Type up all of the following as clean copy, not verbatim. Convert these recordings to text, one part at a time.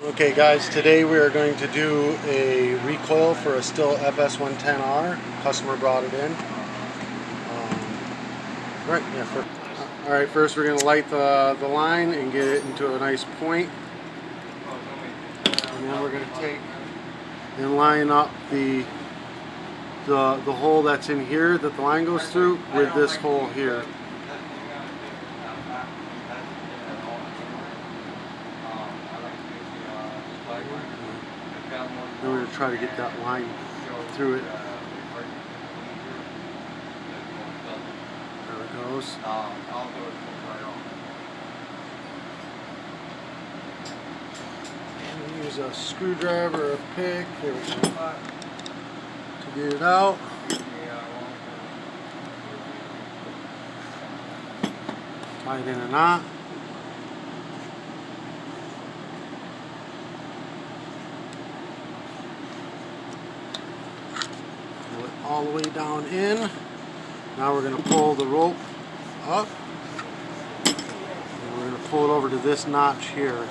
Okay guys, today we are going to do a recoil for a stihl fs110r. Customer brought it in. Alright, first we're going to light the line and get it into a nice point. And then we're going to take and line up the hole that's in here that the line goes through with this hole here. And we're going to try to get that line through it. There it goes. And use a screwdriver or a pick. There we go. To get it out. Tie it in a knot. Pull it all the way down in. Now we're going to pull the rope up. And we're going to pull it over to this notch here.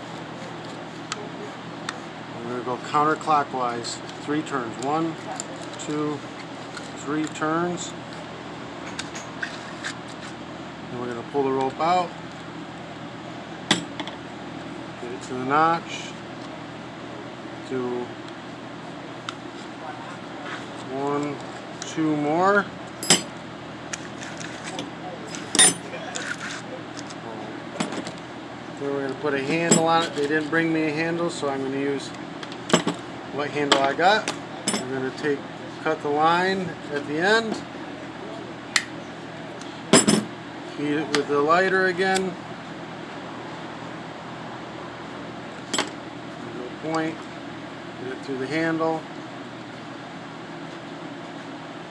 And we're going to go counterclockwise 3 turns. 1, 2, 3 turns. And we're going to pull the rope out. Get it to the notch. Do 1, 2 more. Then we're going to put a handle on it. They didn't bring me a handle, so I'm going to use what handle I got. I'm going to cut the line at the end. Heat it with the lighter again. Point, get it through the handle,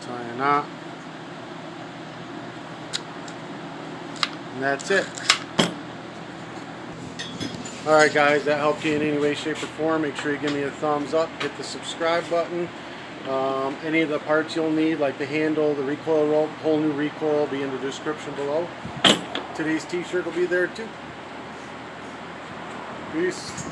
tie a knot, and that's it. Alright guys, that helped you in any way, shape, or form. Make sure you give me a thumbs up, hit the subscribe button. Any of the parts you'll need, like the handle, the recoil rope, whole new recoil, will be in the description below. Today's t-shirt will be there too. Peace.